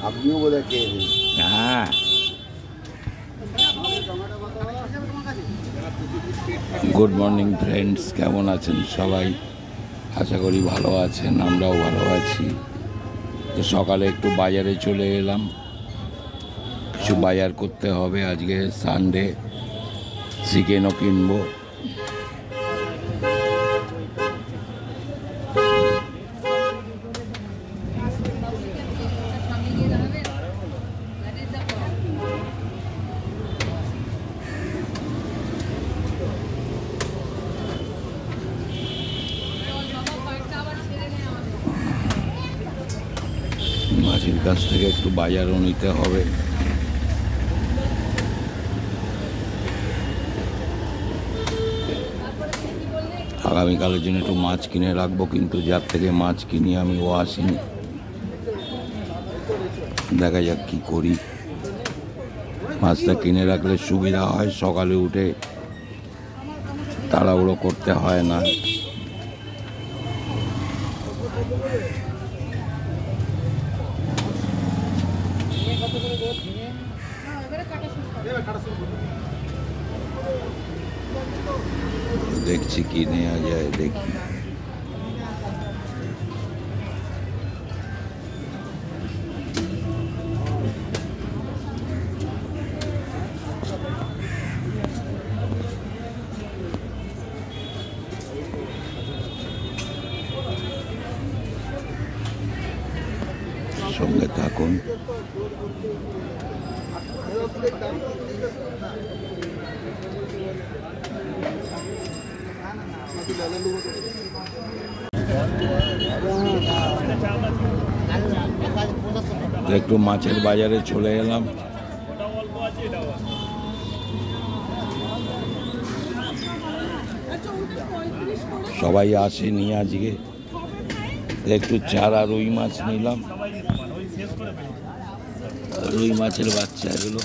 আপনিও বোধহয় খেয়েছেন। হ্যাঁ, গুড মর্নিং ফ্রেন্ডস, কেমন আছেন সবাই? আশা করি ভালো আছেন, আমরাও ভালো আছি। তো সকালে একটু বাজারে চলে এলাম, কিছু বাজার করতে হবে, আজকে সানডে, চিকেনও কিনবো। মাঝির কাছ থেকে একটু বাজারও নিতে হবে। আগামীকালের জন্য একটু মাছ কিনে রাখবো, কিন্তু যার থেকে মাছ কিনি আমি ও আসেনি। দেখা যাক কি করি। মাছটা কিনে রাখলে সুবিধা হয়, সকালে উঠে তাড়াহুড়ো করতে হয় না। দেখছি কি নেওয়া যায়, দেখি। সঙ্গে থাকুন। একটু মাছের বাজারে চলে এলাম। সবাই আসেনি আজকে, একটু চারা রুই মাছ নিলাম। রুই মাছের বাচ্চা এগুলো।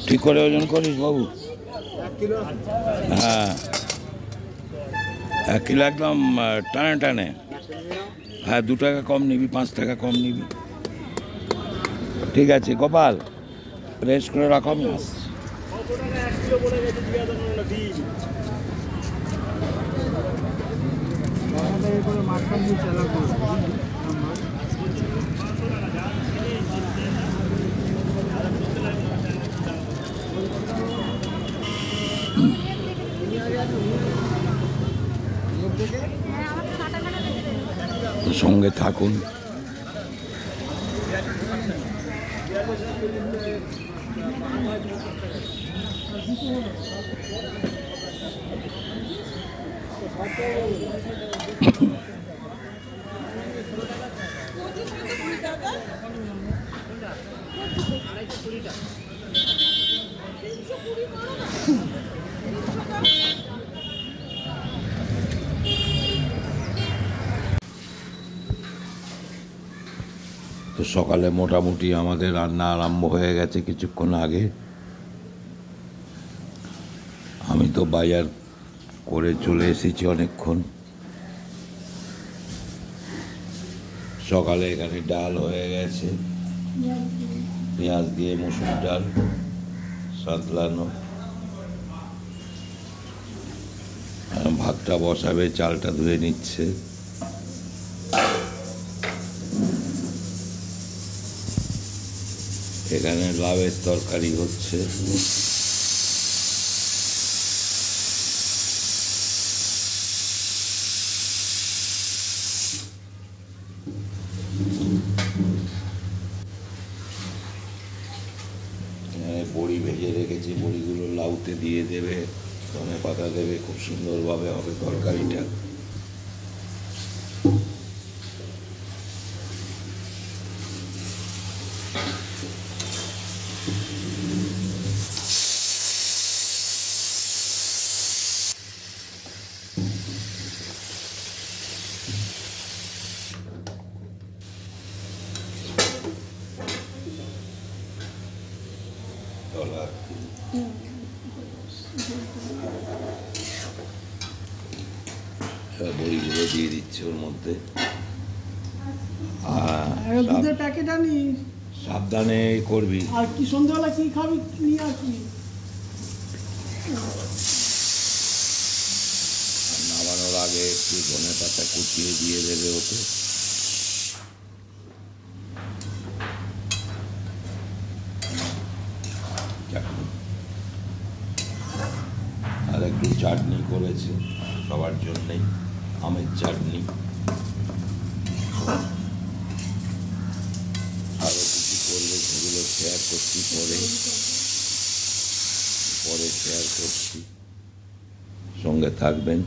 ঠিক করে ওজন করিস বাবু? হ্যাঁ, 1 কিলো একদম টানে টানে। হ্যাঁ, 2 টাকা কম নিবি, 5 টাকা কম নিবি। ঠিক আছে গোপাল, প্রেস করে রাখো, আমি আসছি। সঙ্গে থাকুন। তো সকালে মোটামুটি আমাদের রান্না আরম্ভ হয়ে গেছে কিছুক্ষণ আগে। আমি তো বাজার করে চলে এসেছি অনেকক্ষণ। সকালে এখানে ডাল হয়ে গেছে, পেঁয়াজ দিয়ে মসুর ডাল সাঁতলানো। ভাতটা বসাবে, চালটা ধুয়ে নিচ্ছে। এখানে লাউয়ের তরকারি হচ্ছে। বড়ি ভেজে রেখেছি, বড়িগুলো লাউতে দিয়ে দেবে, ধনে পাতা দেবে, খুব সুন্দরভাবে হবে তরকারিটা। তলা বড়িগুলো দিয়ে দিচ্ছে ওর মধ্যে। দুধের প্যাকেট আনিস, সাবধানে করবি। আর কি সন্ধ্যাবেলা কি খাবি নিয়ে আসবি। নামানোর আগে একটু ধনে পাতা কুচিয়ে দিয়ে দেবে ওকে। আর একটু চাটনি করেছে সবার জন্যেই, আমের চাটনি। আরো কিছু করবে সেগুলো শেয়ার করছি পরে শেয়ার করছি, সঙ্গে থাকবেন।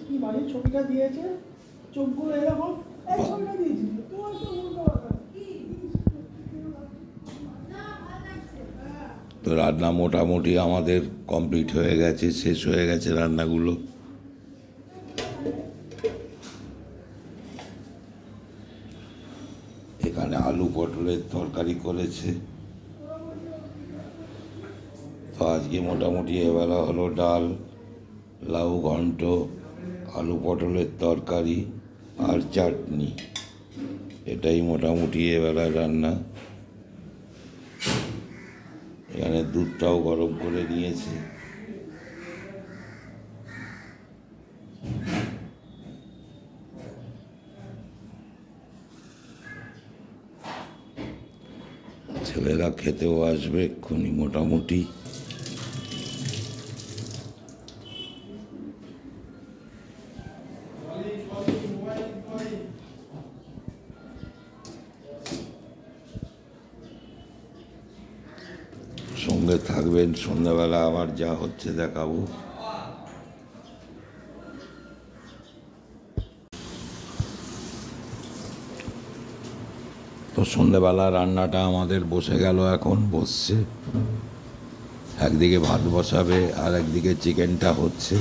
কি ভাই ছবিটা দিয়েছে, চোখগুলো এরকম, এই ছবিটা দিয়েছিল তোমার তো উল্টো কথা। তো রান্না মোটামুটি আমাদের কমপ্লিট হয়ে গেছে, শেষ হয়ে গেছে রান্নাগুলো। এখানে আলু পটলের তরকারি করেছে। তো আজকে মোটামুটি এবেলা হলো ডাল, লাউ ঘন্ট, আলু পটলের তরকারি আর চাটনি। এটাই মোটামুটি এবেলা রান্না। এখানে দুধটাও গরম করে নিয়েছে। ছেলেরা খেতেও আসবে এক্ষুনি মোটামুটি। সঙ্গে থাকবেন, সন্ধ্যাবেলা আবার যা হচ্ছে দেখাবো। তো সন্ধ্যাবেলা রান্নাটা আমাদের বসে গেল, এখন বসছে। একদিকে ভাত বসাবে আর একদিকে চিকেনটা হচ্ছে।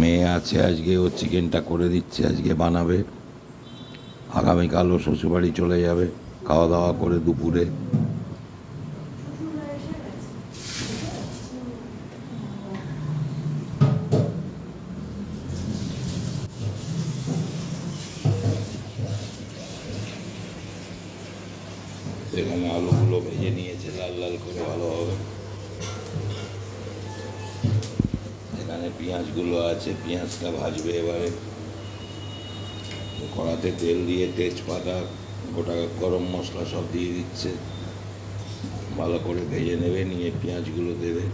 মেয়ে আছে আজকে, ও চিকেনটা করে দিচ্ছে, আজকে বানাবে। আগামীকাল ও শ্বশুরবাড়ি চলে যাবে খাওয়া দাওয়া করে দুপুরে। এখানে আলুগুলো ভেজে নিয়েছে লাল লাল করে ভালোভাবে। এখানে পেঁয়াজগুলো আছে, পেঁয়াজটা ভাজবে এবারে। কড়াতে তেল দিয়ে তেজপাতা, গোটা গরম মশলা সব দিয়ে দিচ্ছে। ভালো করে ভেজে নেবে, নিয়ে পেঁয়াজগুলো দেবে।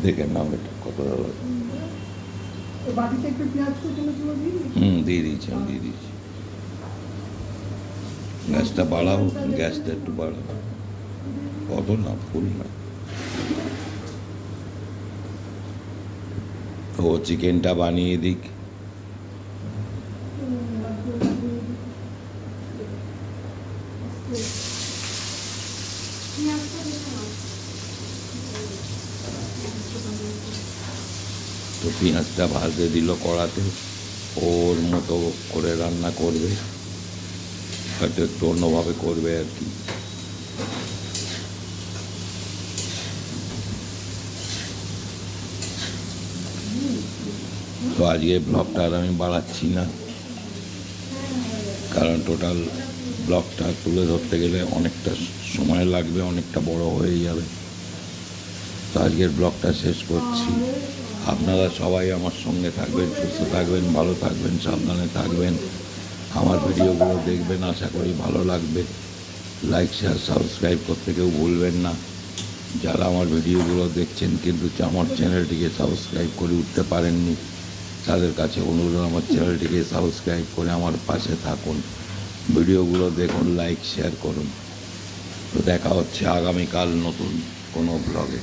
দেখে নাও এটা কতটা বাটিতে একটু পেঁয়াজ কুচনো ছিল দিয়ে দিয়েছি, আমি দিয়ে দিয়েছি। গ্যাসটা বাড়াও, গ্যাসটা একটু বাড়াও, কত না ফুল না। ও চিকেনটা বানিয়ে দিক। তো পেঁয়াজটা ভাজতে দিল কড়াতে, ওর মতো করে রান্না করবে, হয়তো একটু অন্যভাবে করবে আর কি। তো আজকে ব্লগটা আর আমি বাড়াচ্ছি না, কারণ টোটাল ব্লগটা তুলে ধরতে গেলে অনেকটা সময় লাগবে, অনেকটা বড় হয়ে যাবে। তো আজকের ব্লগটা শেষ করছি। আপনারা সবাই আমার সঙ্গে থাকবেন, সুস্থ থাকবেন, ভালো থাকবেন, সাবধানে থাকবেন। আমার ভিডিওগুলো দেখবেন, আশা করি ভালো লাগবে। লাইক শেয়ার সাবস্ক্রাইব করতে কেউ ভুলবেন না। যারা আমার ভিডিওগুলো দেখছেন কিন্তু আমার চ্যানেলটিকে সাবস্ক্রাইব করে উঠতে পারেননি, তাদের কাছে অনুরোধ আমার চ্যানেলটিকে সাবস্ক্রাইব করে আমার পাশে থাকুন। ভিডিওগুলো দেখুন, লাইক শেয়ার করুন। তো দেখা হচ্ছে আগামীকাল নতুন কোনো ব্লগে।